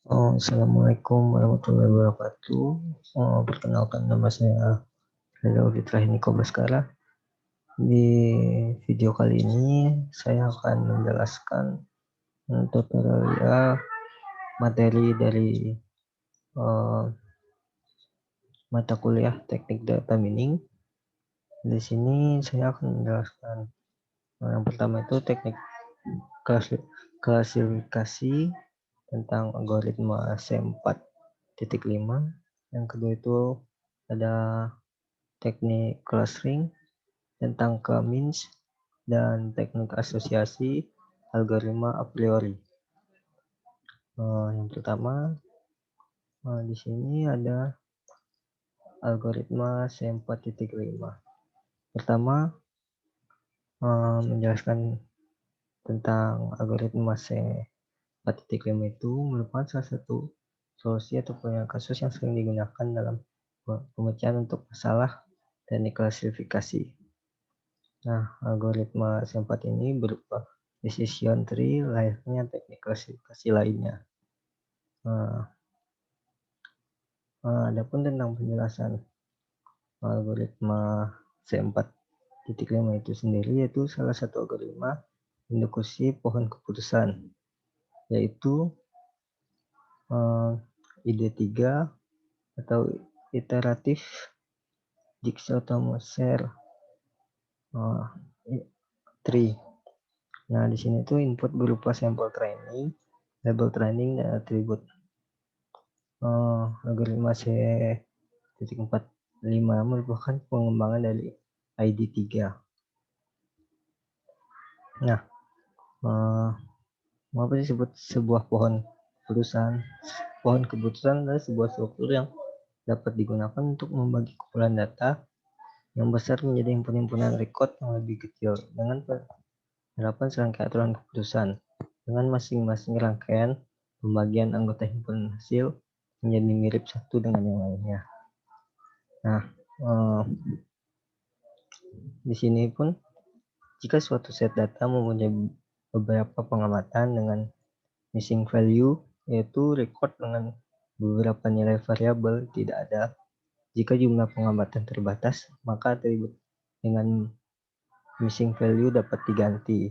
Assalamualaikum warahmatullahi wabarakatuh. Perkenalkan nama saya Reza Fitra Niko Baskara. Di video kali ini saya akan menjelaskan tutorial materi dari uh, mata kuliah Teknik Data Mining. Di sini saya akan menjelaskan yang pertama itu teknik klasifikasi tentang algoritma C4.5. Yang kedua itu ada teknik clustering tentang k-means dan teknik asosiasi algoritma a priori. Yang pertama di sini ada algoritma C4.5. Pertama menjelaskan tentang algoritma C4.5 itu merupakan salah satu solusi atau kasus yang sering digunakan dalam pemecahan untuk masalah teknik klasifikasi. Nah, algoritma C4 ini berupa decision tree layaknya teknik klasifikasi lainnya. Adapun tentang penjelasan algoritma C4.5 itu sendiri, yaitu salah satu algoritma induksi pohon keputusan, yaitu ID3 atau iteratif jigsaw Mercer tree. Nah, di sini tuh input berupa sampel training, label training, dan atribut. Algoritma C.45 merupakan pengembangan dari ID3. Nah, mengapa disebut sebuah pohon keputusan? Pohon keputusan adalah sebuah struktur yang dapat digunakan untuk membagi kumpulan data yang besar menjadi himpunan record yang lebih kecil dengan penerapan serangkaian aturan keputusan. Dengan masing-masing rangkaian pembagian anggota himpunan hasil menjadi mirip satu dengan yang lainnya. Nah, di sini pun jika suatu set data mempunyai beberapa pengamatan dengan missing value, yaitu record dengan beberapa nilai variabel tidak ada. Jika jumlah pengamatan terbatas, maka atribut dengan missing value dapat diganti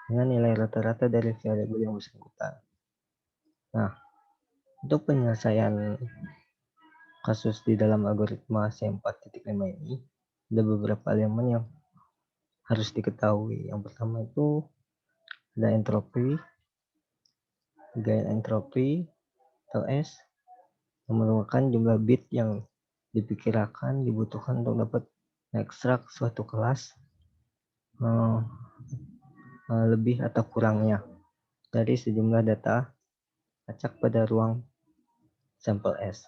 dengan nilai rata-rata dari variabel yang bersangkutan. Nah, untuk penyelesaian kasus di dalam algoritma C4.5 ini, ada beberapa elemen yang harus diketahui. Yang pertama itu ada entropi, gaya entropi atau S, yang merupakan jumlah bit yang diperkirakan dibutuhkan untuk dapat ekstrak suatu kelas lebih atau kurangnya dari sejumlah data acak pada ruang sampel S.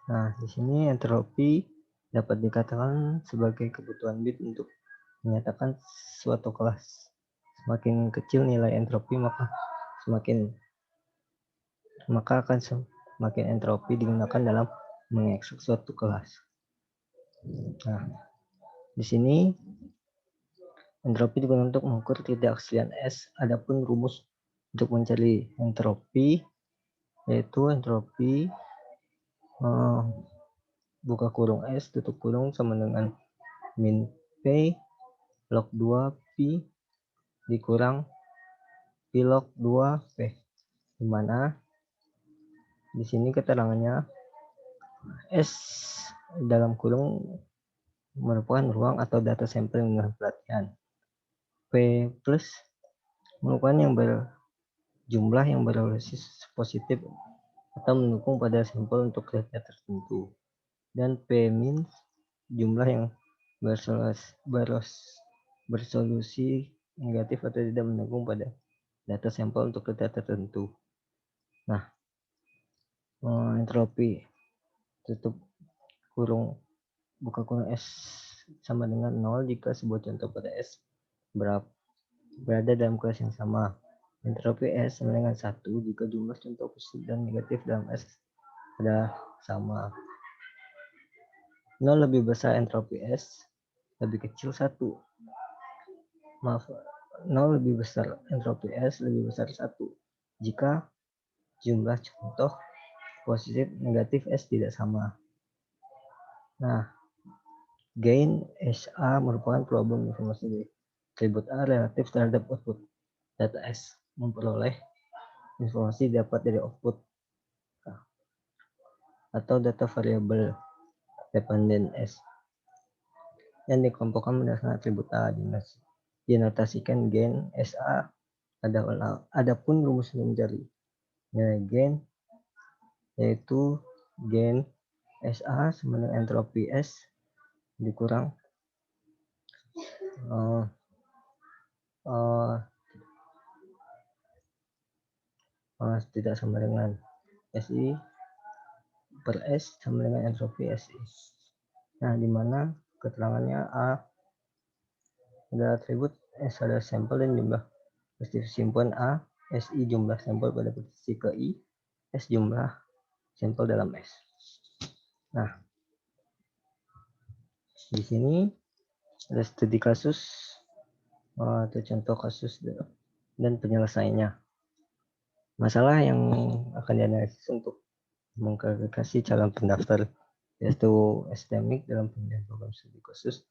Nah, di sini entropi dapat dikatakan sebagai kebutuhan bit untuk menyatakan suatu kelas. Semakin kecil nilai entropi, maka akan semakin entropi digunakan dalam mengekstrak suatu kelas. Nah, di sini entropi digunakan untuk mengukur ketidakaslian S. Adapun rumus untuk mencari entropi yaitu entropi buka kurung S tutup kurung sama dengan min P log 2 Pi dikurang Pi log 2 P, di mana di sini keterangannya S dalam kurung merupakan ruang atau data sampel dengan pelatihan. P plus merupakan yang berjumlah yang berorasi positif atau mendukung pada sampel untuk kriteria tertentu. Dan P min jumlah yang bersolusi negatif atau tidak mendukung pada data sampel untuk kriteria tertentu. Nah, entropi tutup kurung buka kurung S sama dengan 0 jika sebuah contoh pada S berada dalam kelas yang sama. Entropi S sama dengan 1 jika jumlah contoh positif dan negatif dalam S adalah sama. 0 lebih besar entropi S, lebih kecil 1. 0 lebih besar entropi S, lebih besar 1 jika jumlah contoh positif negatif S tidak sama. Nah, gain SA merupakan problem informasi dari atribut A relatif terhadap output data S, memperoleh informasi dapat dari output atau data variabel dependent S yang dikelompokkan berdasarkan atribut A. Dinotasikan gain SA. Adapun rumus mencari nilai gain yaitu gain SA sama dengan entropi S dikurang tidak sama dengan SI per S sama dengan entropi SI. Nah, di mana keterangannya A adalah atribut, S adalah sampel dan jumlah positif simpan A, SI jumlah sampel pada posisi ke I, S jumlah sampel dalam S. Nah, di sini ada studi kasus atau contoh kasus dan penyelesaiannya. Masalah yang akan dianalisis untuk mengklarifikasi calon pendaftar yaitu STMIC dalam pemilihan program studi khusus.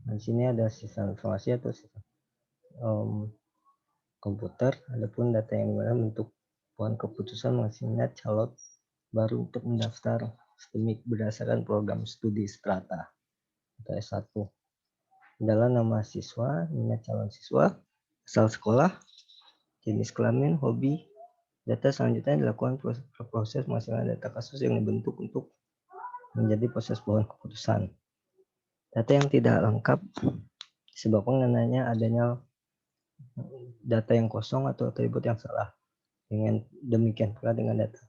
Di sini ada sistem informasi atau sistem komputer, adapun data yang digunakan untuk pohon keputusan mengasih minat calon baru untuk mendaftar STMIC berdasarkan program studi strata atau S1. Adalah nama siswa, minat calon siswa, asal sekolah, jenis kelamin, hobi. Data selanjutnya dilakukan proses pengasilan data kasus yang dibentuk untuk menjadi proses pohon keputusan. Data yang tidak lengkap disebabkan adanya data yang kosong atau atribut yang salah. Dengan demikian pula dengan data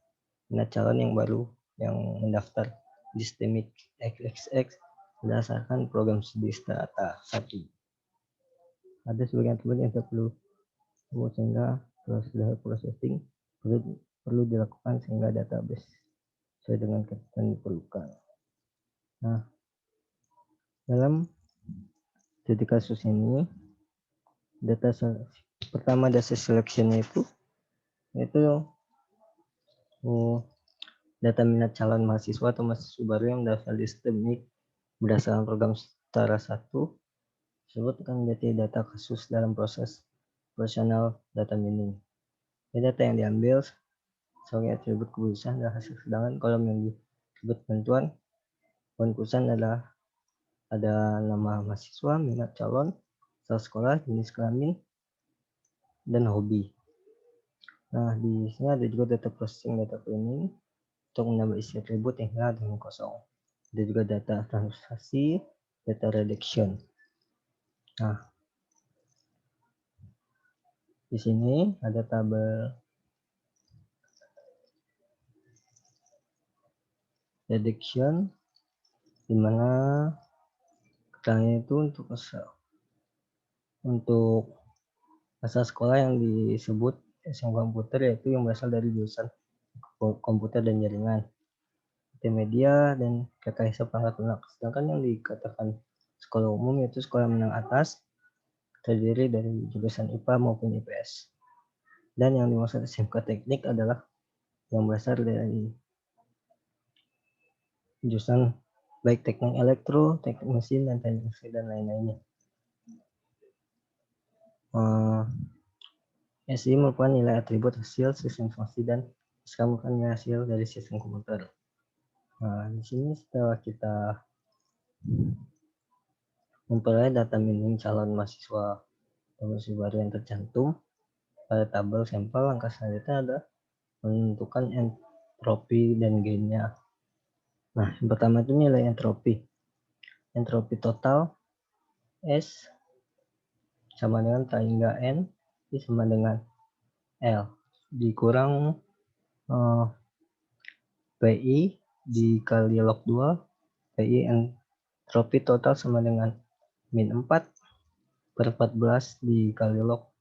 minat calon yang baru yang mendaftar di STMIC XXX berdasarkan program studi strata 1. Ada sebagian atribut yang perlu sehingga processing perlu dilakukan sehingga database sesuai dengan ketentuan diperlukan. Nah, dalam studi kasus ini pertama data selection-nya itu data minat calon mahasiswa atau mahasiswa baru yang mendaftar di STMIC berdasarkan program setara 1 tersebut akan menjadi data kasus dalam proses operasional data mining. Data yang diambil sebagai atribut keputusan adalah hasil, sedangkan kolom yang disebut penentuan keputusan adalah ada nama mahasiswa, minat calon, asal sekolah, jenis kelamin, dan hobi. Nah, di sini ada juga data processing, data cleaning untuk menambah isi atribut yang hilang dan kosong. Ada juga data transaksi, data reduction. Nah, di sini ada tabel reduction di mana keterangannya itu untuk asal sekolah yang disebut SMK komputer yaitu yang berasal dari jurusan komputer dan jaringan, media dan rekayasa perangkat lunak. Sedangkan yang dikatakan sekolah umum yaitu sekolah menengah atas terdiri dari jurusan IPA maupun IPS. Dan yang dimaksud SMK teknik adalah yang berasal dari jurusan baik teknik elektro, teknik mesin, dan teknik mesin dan lain-lainnya. SI merupakan nilai atribut hasil sistem informasi dan SK merupakan nilai hasil dari sistem komputer. Nah, di sini setelah kita memperoleh data mining calon mahasiswa baru yang tercantum pada tabel sampel, langkah selanjutnya adalah menentukan entropi dan gainnya. Nah, yang pertama itu nilai entropi. Entropi total S sama dengan K hingga N sama dengan L dikurang PI dikali log 2 PI entropi total sama dengan min 4 per 14 dikali log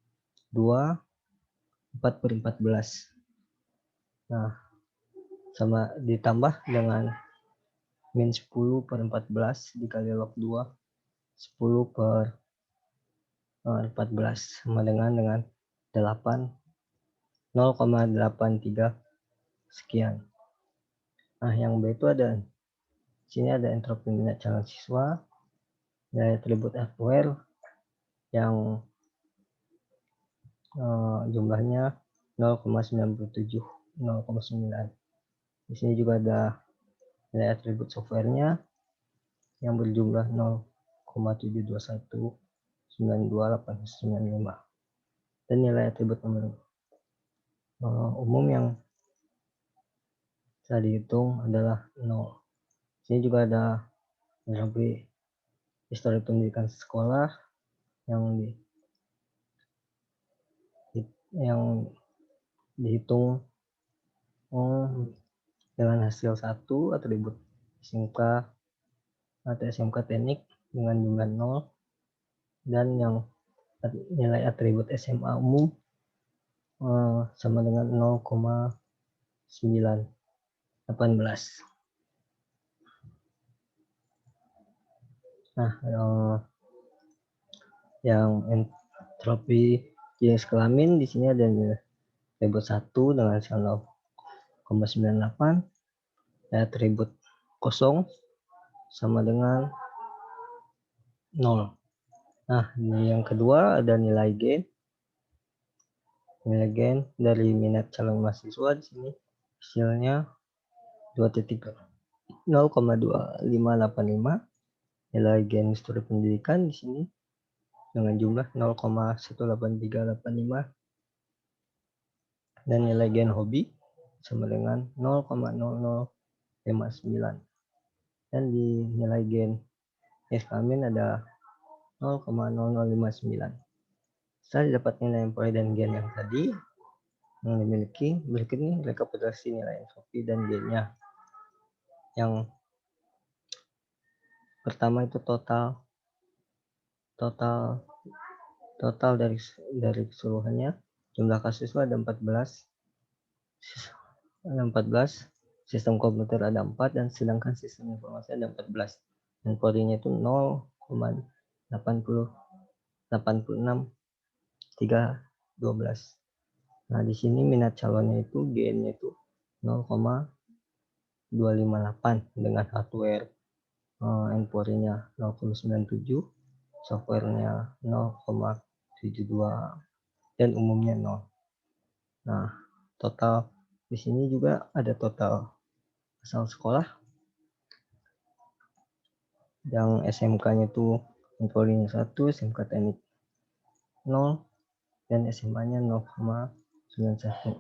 2 4 per 14. Nah, sama ditambah dengan min 10 per 14 dikali log 2 10 per 14 sama dengan 8 0,83 sekian. Nah, yang B itu ada sini ada entropi minat calon siswa, nilai atribut hardware yang jumlahnya 0,97, 0,9. Di sini juga ada nilai atribut softwarenya yang berjumlah 0,721 92895, dan nilai atribut umum yang bisa dihitung adalah 0. Sini juga ada entropi histori pendidikan sekolah yang dihitung dengan hasil 1 atribut SMK atau SMK teknik dengan jumlah 0, dan yang nilai atribut SMA umum sama dengan 0,918. Nah, yang entropi jenis kelamin di sini ada atribut 1 dengan hasil 0,98, atribut kosong sama dengan 0. Nah, yang kedua ada nilai gain. Nilai gain dari minat calon mahasiswa di sini hasilnya 0,2585. Nilai gain histori pendidikan di sini dengan jumlah 0,18385, dan nilai gain hobi sama dengan 0,0059, dan di nilai gain jenis kelamin ada 0,0059. Setelah didapat nilai employee dan gain yang tadi yang dimiliki, berikut ini rekapitulasi nilai entropi dan gainnya. Yang pertama itu total dari keseluruhannya, jumlah kasus ada 14, sistem komputer ada 4, dan sedangkan sistem informasi ada 14, dan kodenya itu 0,86312. Nah, di sini minat calonnya itu gainnya itu 0,258 dengan hardware Empori-nya 0,97, softwarenya 0,72, dan umumnya 0. Nah, total di sini juga ada total asal sekolah yang SMK-nya itu Empori-nya 1, SMK teknik 0, dan SMA-nya 0,91.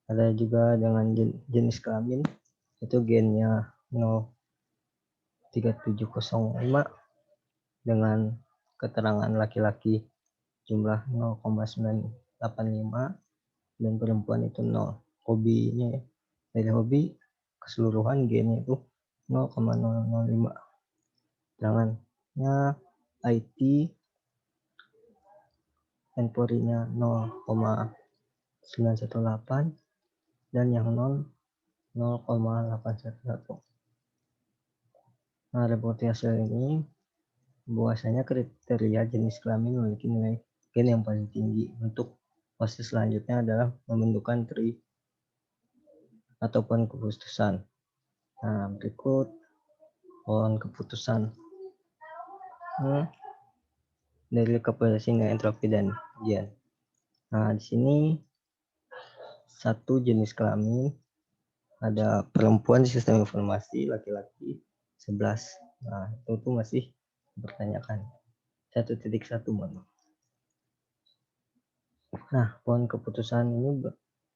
Ada juga dengan jenis kelamin itu gainnya 0,3705 dengan keterangan laki-laki jumlah 0,985, dan perempuan itu 0. Hobinya dari hobi keseluruhan gainnya itu 0,005. Keterangannya IT Empori-nya 0,918, dan yang non 0,811. Nah, reporti hasil ini bahwasanya kriteria jenis kelamin memiliki nilai gain yang paling tinggi. Untuk fase selanjutnya adalah membentukkan tri ataupun keputusan. Nah, berikut pohon keputusan dari rekapitulasi nilai entropi dan gain. Nah, di sini satu jenis kelamin ada perempuan di sistem informasi, laki-laki 11. Nah, itu masih dipertanyakan. 1.1 mohon. Nah, pohon keputusan ini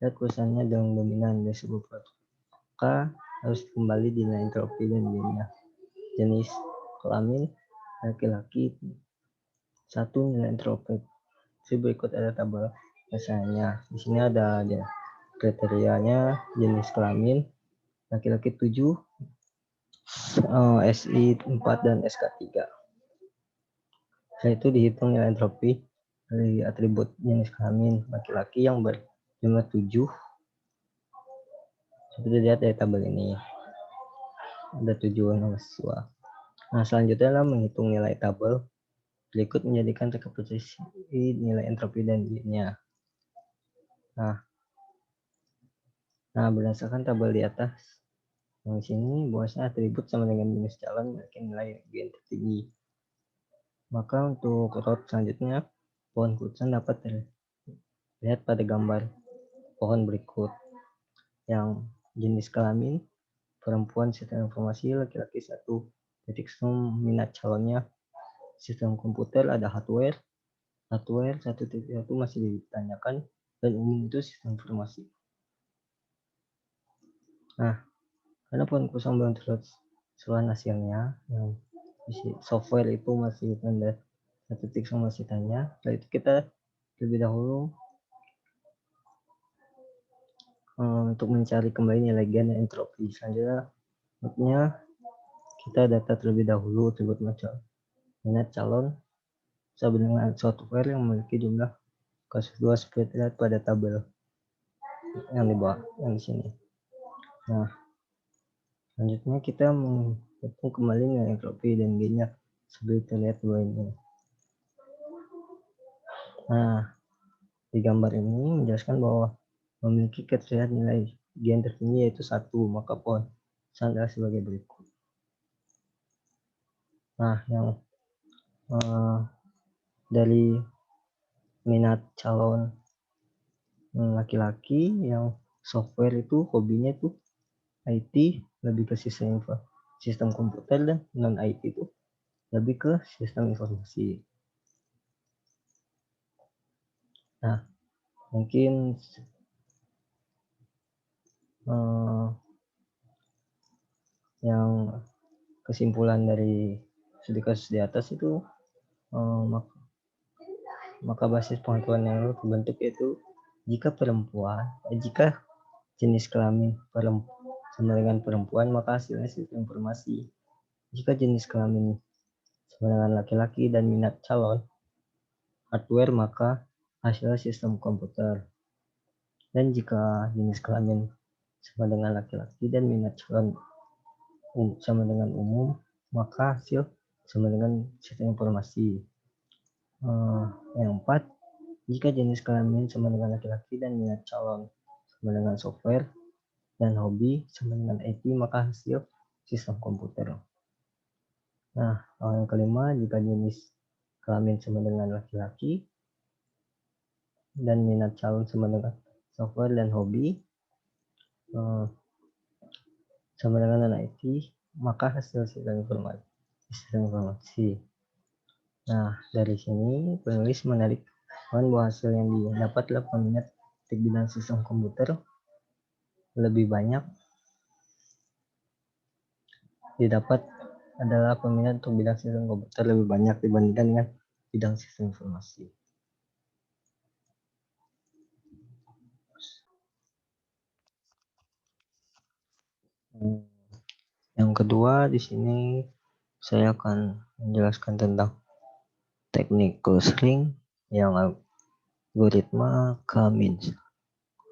keputusannya dengan dominan dari sebuah protokol harus kembali di nilai entropi dan gainnya. Jenis kelamin laki-laki 1 nilai entropi. Berikut ada tabel biasanya. Di sini ada kriterianya jenis kelamin laki-laki 7, SI 4, dan SK 3. Setelah itu dihitung nilai entropi dari atribut jenis kelamin laki-laki yang berjumlah 7. Seperti dilihat dari tabel ini ada 7 mahasiswa. Nah, selanjutnya adalah menghitung nilai tabel. Berikut menjadikan rekapitulasi nilai entropi dan gainnya. Nah, Nah, berdasarkan tabel di atas, yang sini bahwasanya atribut sama dengan minus calon memiliki nilai gen tertinggi. Maka untuk root selanjutnya, pohon kucing dapat terlihat pada gambar pohon berikut. Yang jenis kelamin perempuan sistem informasi, laki-laki 1. Titik sum minat calonnya sistem komputer, ada hardware 1.1 masih ditanyakan, dan umum itu sistem informasi. Nah, karena pohon kosong belum terlihat keseluruhan hasilnya, yang software itu masih tanda 1.1 masih tanya. Setelah itu kita terlebih dahulu untuk mencari kembali nilai gen dan entropi. Selanjutnya kita data terlebih dahulu atribut minat calon sama dengan software yang memiliki jumlah kasus 2 seperti terlihat pada tabel yang di bawah, yang di sini. Nah, selanjutnya kita menghitung kembali nilai entropi dan gennya seperti terlihat di bawah ini. Nah, di gambar ini menjelaskan bahwa memiliki keterlihatan nilai gen tertinggi yaitu 1, maka pohon adalah sebagai berikut. Nah, yang dari minat calon laki-laki yang software itu hobinya itu IT, lebih ke sistem komputer, dan non IT itu lebih ke sistem informasi. Nah, mungkin yang kesimpulan dari studi kasus di atas itu, maka basis pengetahuan yang terbentuk yaitu jika jenis kelamin sama dengan perempuan, maka hasilnya sistem informasi. Jika jenis kelamin sama dengan laki-laki dan minat calon hardware, maka hasilnya sistem komputer. Dan jika jenis kelamin sama dengan laki-laki dan minat calon sama dengan umum, maka hasil sama dengan sistem informasi. Yang 4, jika jenis kelamin sama dengan laki-laki dan minat calon sama dengan software dan hobi sama dengan IT, maka hasil sistem komputer. Nah, yang kelima, jika jenis kelamin sama dengan laki-laki dan minat calon sama dengan software dan hobi sama dengan non-IT, maka hasil sistem informasi. Nah, dari sini penulis menarik bahwa hasil yang didapat adalah peminat di bidang sistem komputer lebih banyak didapat adalah peminat untuk bidang sistem komputer lebih banyak dibandingkan dengan bidang sistem informasi. Yang kedua, di sini saya akan menjelaskan tentang teknik clustering yang algoritma K-means.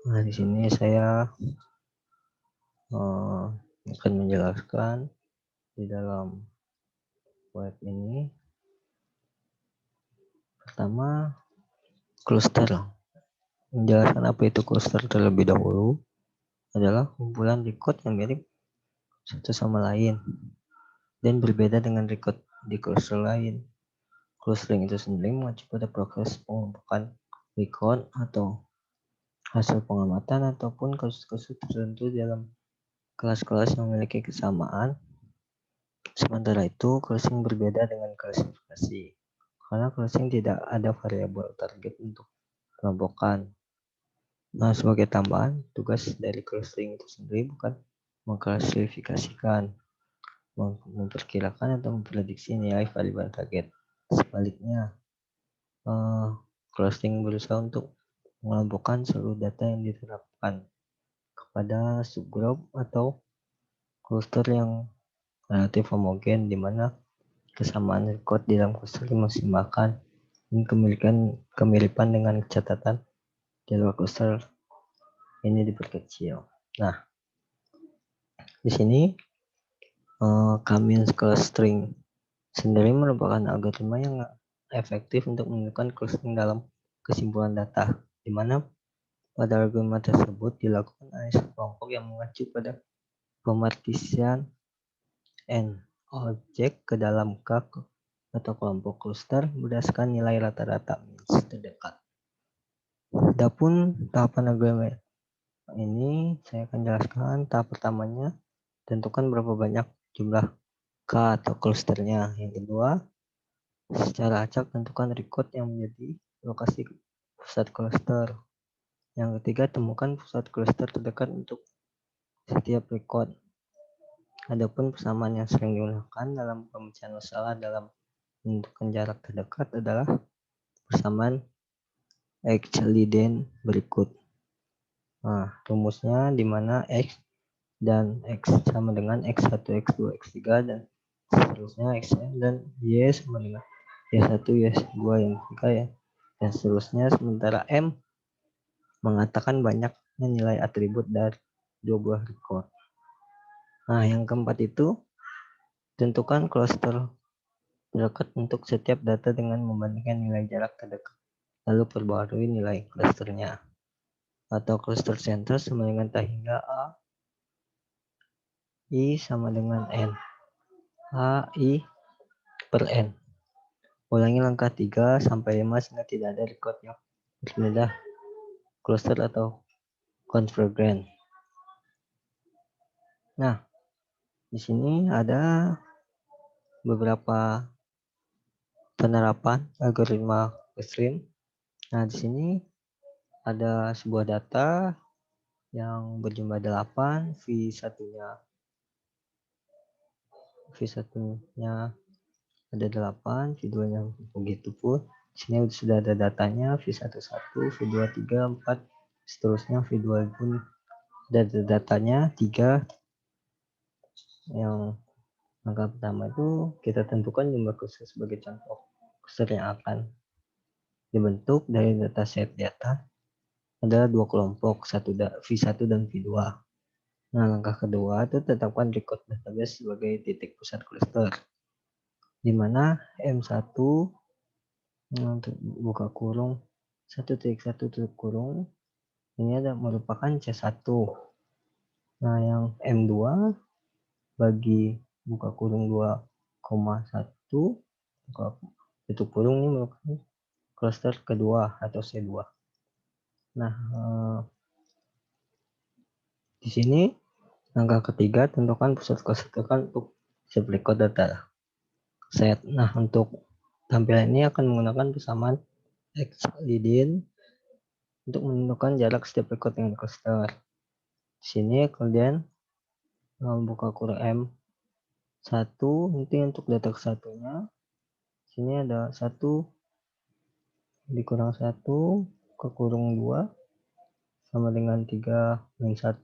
Nah, di sini saya akan menjelaskan di dalam web ini. Pertama, cluster. Menjelaskan apa itu cluster terlebih dahulu adalah kumpulan record yang mirip satu sama lain dan berbeda dengan record di cluster lain. Clustering itu sendiri mengacu pada proses pengelompokan record atau hasil pengamatan ataupun kasus-kasus tertentu dalam kelas-kelas yang memiliki kesamaan. Sementara itu, clustering berbeda dengan klasifikasi. Karena clustering tidak ada variabel target untuk kelompokan. Nah, sebagai tambahan, tugas dari clustering itu sendiri bukan mengklasifikasikan, memperkirakan atau memprediksi nilai variabel target. Sebaliknya, clustering berusaha untuk mengelompokkan seluruh data yang diterapkan kepada subgroup atau cluster yang relatif homogen, di mana kesamaan record di dalam cluster dimaksimalkan dan kemiripan dengan catatan di luar cluster ini diperkecil. Nah, di sini K-means clustering sendiri merupakan algoritma yang efektif untuk menentukan clustering dalam kesimpulan data, di mana Pada algoritma tersebut dilakukan analisis kelompok yang mengacu pada pemartisian N objek ke dalam K atau kelompok cluster berdasarkan nilai rata-rata means terdekat. Adapun tahapan algoritma ini saya akan jelaskan. Tahap pertamanya, tentukan berapa banyak jumlah K atau clusternya. Yang kedua, secara acak tentukan record yang menjadi lokasi pusat cluster. Yang ketiga, temukan pusat cluster terdekat untuk setiap record. Adapun persamaan yang sering digunakan dalam pemecahan masalah dalam menentukan jarak terdekat adalah persamaan Euclidean berikut. Nah, rumusnya di mana X dan X sama dengan X1, X2, X3 dan seterusnya X dan Y sama dengan Y1, Y2 yang ketiga ya, dan seterusnya. Sementara M mengatakan banyaknya nilai atribut dari dua buah record. Nah, yang keempat itu tentukan cluster terdekat untuk setiap data dengan membandingkan nilai jarak terdekat, lalu perbarui nilai clusternya atau cluster center sama dengan T hingga A I sama dengan N. A I per N. Ulangi langkah 3 sampai 5 sehingga tidak ada record yang berbeda cluster atau convergent. Nah, di sini ada beberapa penerapan algoritma clustering. Nah, di sini ada sebuah data yang berjumlah 8, V1-nya ada 8, V2-nya begitu pun. Di sini sudah ada datanya V11, V2, 3, 4, seterusnya V2 pun ada datanya 3. Yang langkah pertama itu kita tentukan jumlah cluster sebagai contoh cluster yang akan dibentuk dari dataset data adalah dua kelompok, V1 dan V2. Nah, langkah kedua itu tetapkan record database sebagai titik pusat cluster, di mana M1 untuk buka kurung 1.1 tutup kurung ini ada merupakan C1. Nah, yang M2 bagi buka kurung 2,1 tutup kurung ini merupakan cluster kedua atau C2. Nah, di sini langkah ketiga tentukan pusat cluster untuk setiap record data set. Nah, untuk tampilan ini akan menggunakan persamaan Euclidean untuk menentukan jarak setiap record dengan cluster. Di sini kemudian buka kurung M1 nanti untuk data kesatunya. Sini ada 1 dikurang 1 ke kurung 2 sama dengan 3 min 1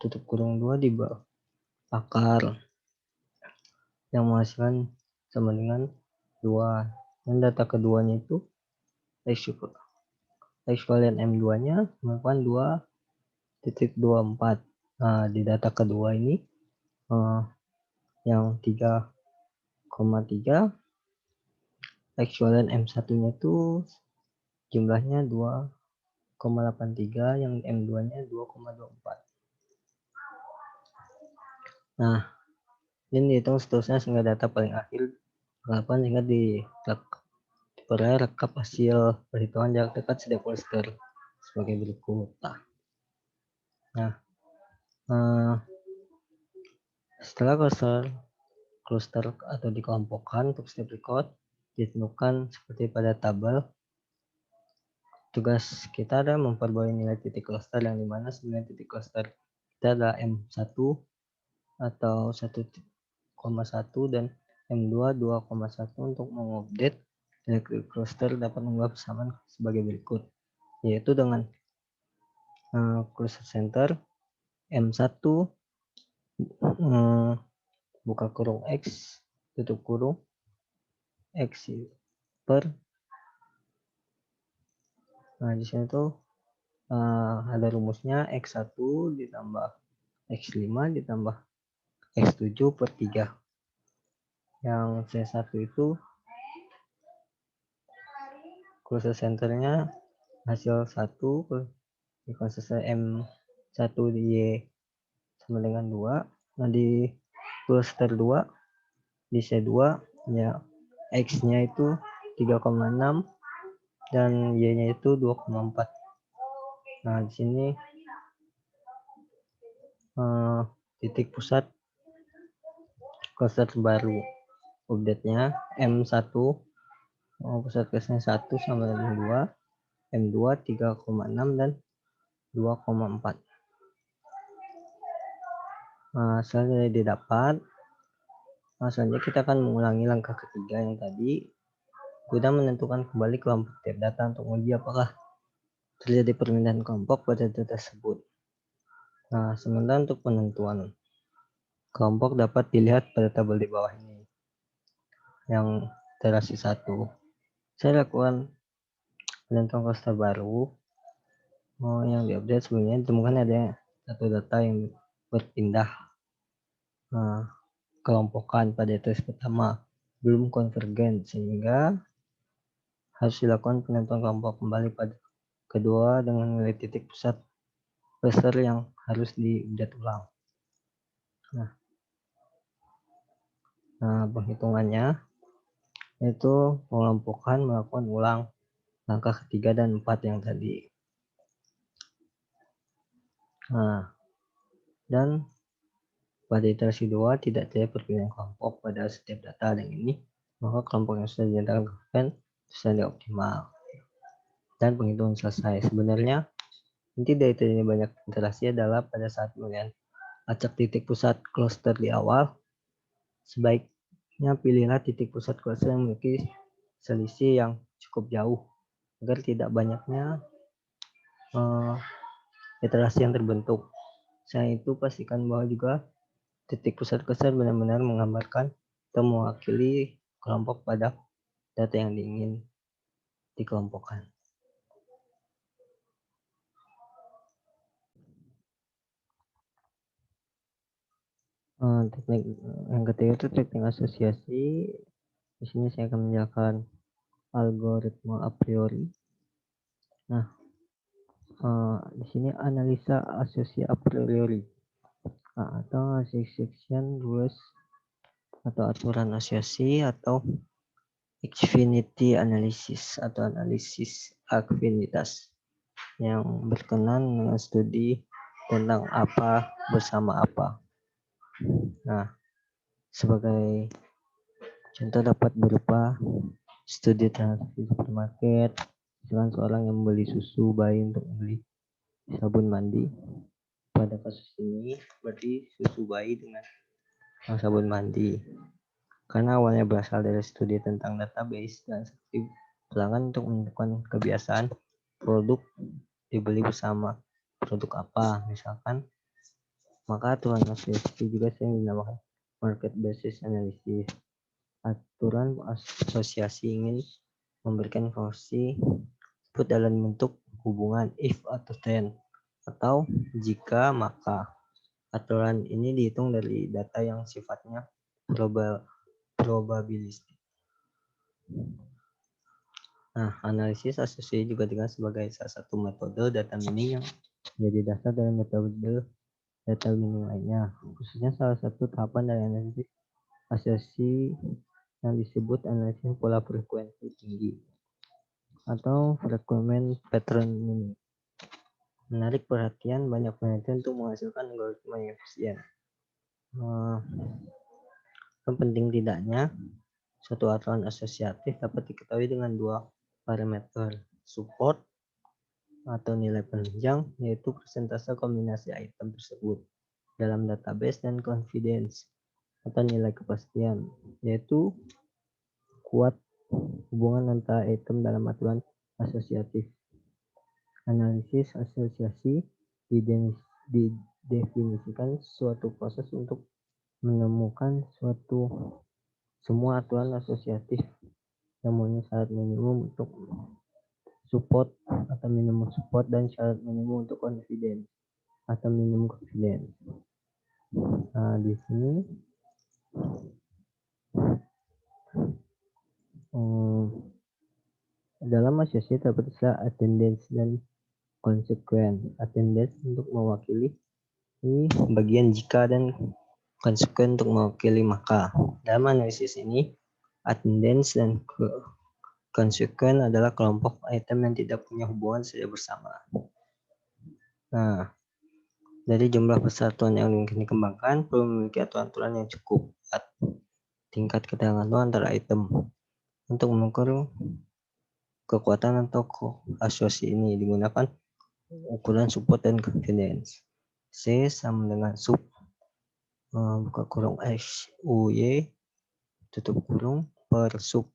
tutup kurung 2 di bawah akar yang menghasilkan sama dengan 2. Dan data keduanya itu ekuivalen M2 nya merupakan 2.24. Nah, di data kedua ini yang 3,3 ekuivalen M1 nya itu jumlahnya 2,83, yang M2 nya 2,24. Nah, ini dihitung seterusnya sehingga data paling akhir 8 sehingga diperoleh rekap hasil perhitungan jarak dekat setiap cluster sebagai berikut. Nah, setelah cluster atau dikelompokkan untuk setiap record ditentukan seperti pada tabel. Tugas kita adalah memperbarui nilai titik cluster yang dimana sebenarnya titik cluster kita adalah M1 atau 1,1 dan M2 2,1 untuk mengupdate nilai cluster dapat mengubah persamaan sebagai berikut, yaitu dengan cluster center M1 buka kurung X tutup kurung X per. Nah, di sini tuh ada rumusnya X1 ditambah X5 ditambah X7 per 3. Yang C1 itu closure centernya hasil 1 di closure M1 di Y sama dengan 2. Nah di cluster 2 di C2 ya X-nya itu 3,6 dan Y-nya itu 2,4. Nah di sini titik pusat cluster baru update-nya M1 pusat cluster 1 sama dengan 2, M2 3,6 dan 2,4. Nah, selanjutnya didapat. Nah, selanjutnya kita akan mengulangi langkah ketiga yang tadi guna menentukan kembali kelompok tiap data untuk menguji apakah terjadi permindahan kelompok pada data tersebut. Nah, sementara untuk penentuan kelompok dapat dilihat pada tabel di bawah ini yang iterasi 1. Saya lakukan penentuan cluster baru yang diupdate. Sebelumnya ditemukan ada satu data yang berpindah kelompokan pada iteras pertama belum konvergen, sehingga harus dilakukan penentuan kelompok kembali pada kedua dengan nilai titik pusat cluster yang harus diupdate ulang. Nah, penghitungannya itu pengelompokan melakukan ulang langkah ketiga dan 4 yang tadi. Nah, dan pada iterasi 2 tidak terjadi perpindahan kelompok pada setiap data dan ini, maka kelompok yang sudah dinyatakan sudah dioptimal dan penghitungan selesai. Sebenarnya inti dari terjadi banyak iterasi adalah pada saat pemilihan acak titik pusat cluster di awal, sebaiknya pilihlah titik pusat cluster yang memiliki selisih yang cukup jauh agar tidak banyaknya iterasi yang terbentuk. Selain itu, pastikan bahwa juga titik pusat cluster benar-benar menggambarkan atau mewakili kelompok pada data yang diingin dikelompokkan. Teknik yang ketiga itu teknik asosiasi. Di sini saya akan menjelaskan algoritma a priori. Nah, di sini analisa asosiasi a priori atau association rules atau aturan asosiasi atau affinity analysis atau analisis afinitas yang berkenan dengan studi tentang apa bersama apa. Nah, sebagai contoh dapat berupa studi terhadap supermarket, misalkan seorang yang membeli susu bayi untuk membeli sabun mandi. Pada kasus ini berarti susu bayi dengan sabun mandi. Karena awalnya berasal dari studi tentang database dan seperti pelanggan untuk menentukan kebiasaan produk dibeli bersama produk apa misalkan, maka aturan asosiasi juga sering dinamakan market basis analysis. Aturan asosiasi ingin memberikan informasi tersebut dalam bentuk hubungan if atau then atau jika maka. Aturan ini dihitung dari data yang sifatnya probabilistik. Nah, analisis asosiasi juga dikenal sebagai salah satu metode data mining yang menjadi dasar dari metode data mining lainnya. Khususnya salah satu tahapan dari analisis asosiasi yang disebut analisis pola frekuensi tinggi atau frequent pattern mining. Menarik perhatian banyak penelitian untuk menghasilkan algoritma yang efisien. Penting tidaknya, suatu aturan asosiatif dapat diketahui dengan dua parameter, support atau nilai penunjang, yaitu persentase kombinasi item tersebut dalam database, dan confidence atau nilai kepastian, yaitu kuat hubungan antara item dalam aturan asosiatif. Analisis asosiasi didefinisikan suatu proses untuk menemukan semua aturan asosiatif yang mempunyai syarat minimum untuk support atau minimum support dan syarat minimum untuk confidence atau minimum confidence. Nah, di sini Dalam asosiasi terdapat attendance dan konsekuen. Attendance untuk mewakili ini bagian jika dan konsekuen untuk mewakili maka. Dalam analisis ini, attendance dan konsekuen adalah kelompok item yang tidak punya hubungan saja bersama. Nah, dari jumlah persatuan yang mungkin dikembangkan perlu memiliki aturan-aturan yang cukup tingkat keterangan antara item. Untuk mengukur kekuatan atau asosiasi ini digunakan ukuran support dan confidence. C sama dengan sub buka kurung X UY tutup kurung per sub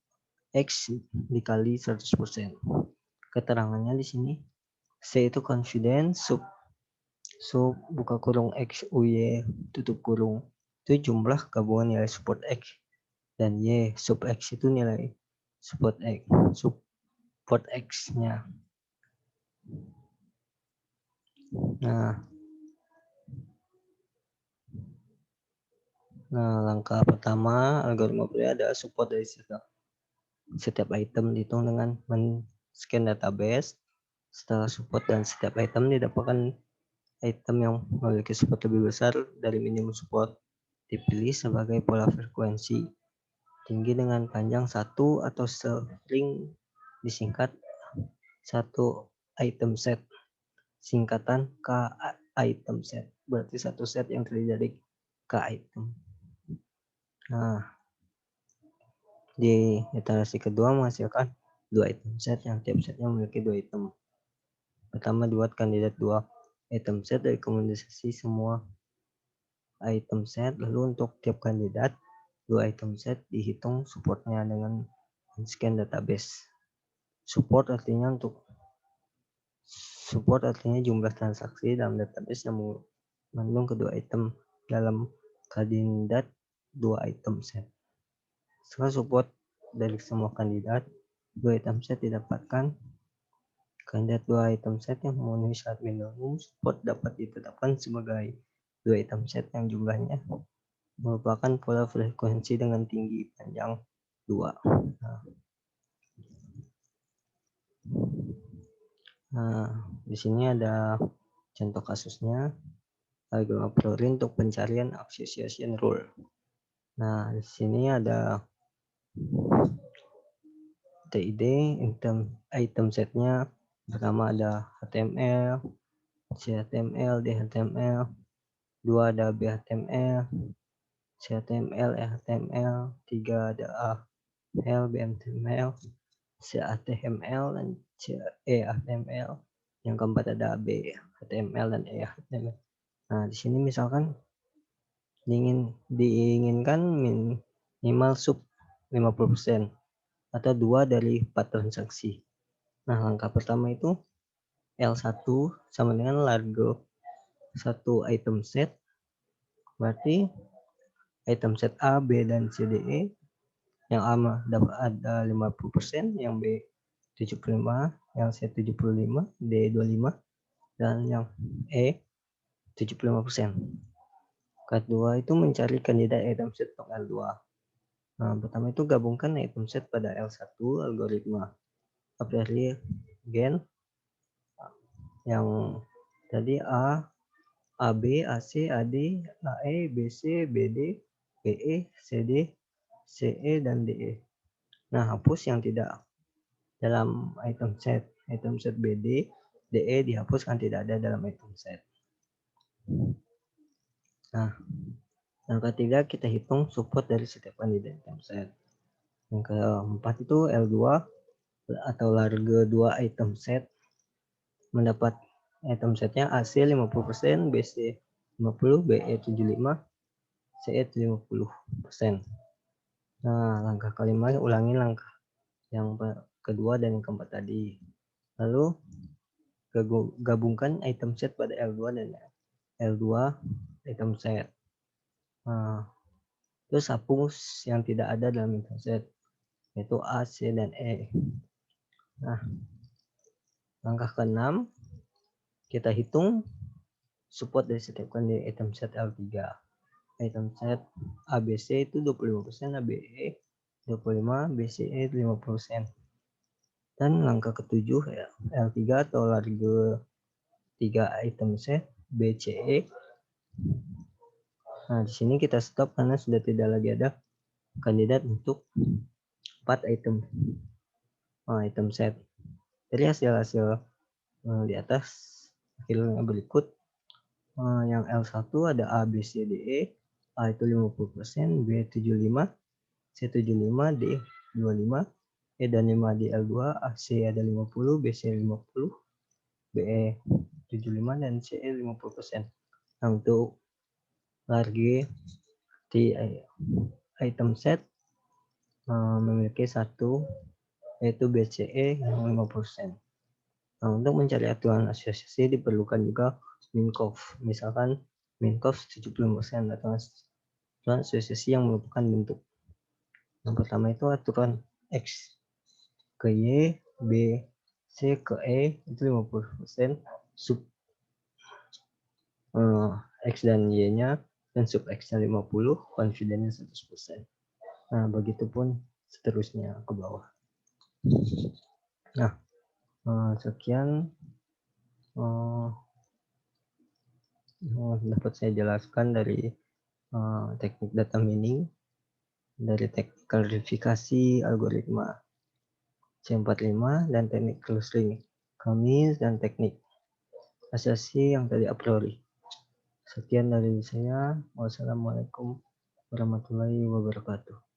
X dikali 100%. Keterangannya di sini C itu confidence, sub buka kurung X UY tutup kurung itu jumlah gabungan nilai support X, dan Y sub X itu nilai support X-nya. Nah, langkah pertama algoritma Fourier adalah support dari setiap item dihitung dengan men-scan database. Setelah support dan setiap item didapatkan item yang memiliki support lebih besar dari minimum support dipilih sebagai pola frekuensi tinggi dengan panjang 1 atau sering disingkat satu item set, singkatan K item set, berarti satu set yang terdiri dari K item. Nah, di iterasi kedua menghasilkan 2 item set yang tiap setnya memiliki 2 item. Pertama, dibuat kandidat 2 item set dari kombinasi semua item set, lalu untuk tiap kandidat 2 item set dihitung supportnya dengan scan database. Support artinya jumlah transaksi dalam database yang mengandung kedua item dalam kandidat 2 item set. Setelah support dari semua kandidat, 2 item set didapatkan. Kandidat 2 item set yang memenuhi syarat minimum support dapat ditetapkan sebagai 2 item set yang jumlahnya merupakan pola frekuensi dengan tinggi panjang 2. Nah, di sini ada contoh kasusnya algoritma Fourier untuk pencarian association rule. Nah, di sini ada TID item setnya. Pertama ada HTML, CHTML, DHTML. 2 ada BHTML, CHTML, EHTML. 3 ada AHTML, BMTML, CHTML, dan EHTML. Yang keempat ada BHTML dan EHTML. Nah, di sini misalkan diinginkan minimal sub 50% atau 2 dari 4 transaksi. Nah, langkah pertama itu L1 sama dengan largo 1 item set, berarti item set A, B, dan C, D, E. Yang A dapat ada 50%, yang B 75%, yang C 75%, D 25%, dan yang E 75%. Kedua itu mencari kandidat item set untuk L2. Nah, pertama itu gabungkan item set pada L1 algoritma gen yang tadi A, AB, AC, AD, AE, BC, BD, BE, CD, CE, dan DE. Nah, hapus yang tidak dalam item set BD, DE dihapuskan tidak ada dalam item set. Nah, yang ketiga kita hitung support dari setiap kandidat item set. Yang keempat itu L2 atau large 2 item set mendapat item setnya AC 50%, BC 50%, BE 75%, CE 50%. Nah, langkah kelima ulangi langkah yang kedua dan yang keempat tadi. Lalu gabungkan item set pada L2 dan L2 item set. Nah, terus hapus yang tidak ada dalam item set, yaitu A, C, dan E. Nah, langkah ke-6 kita hitung support dari setiap kandidat item set L3. Item set ABC itu 25%, ABE 25%, BCE 50%. Dan langkah ketujuh ya, L3 atau large 3 item set BCE. Nah, di sini kita stop karena sudah tidak lagi ada kandidat untuk 4 item set. Dari hasil-hasil di atas hasilnya berikut. Yang L1 ada A, B, C, D, E. A itu 50%, B 75, C 75, D 25, E dan 5 di L2, C ada 50, BC 50, BE 75, dan CE 50%. Nah, untuk large di item set memiliki satu, yaitu BCE yang 5%. Nah, untuk mencari aturan asosiasi diperlukan juga Minkoff. Misalkan Minkoff 70% atau aturan asosiasi yang merupakan bentuk. Yang pertama itu aturan X ke Y, B, C ke E itu 50%, sub X dan Y-nya, dan sub X-nya 50, confidence-nya 100%. Nah, begitupun seterusnya ke bawah. Nah, sekian dapat saya jelaskan dari teknik data mining, dari teknik klarifikasi algoritma C45, dan teknik clustering Kamis, dan teknik asosiasi yang tadi a priori. Sekian dari saya. Wassalamualaikum warahmatullahi wabarakatuh.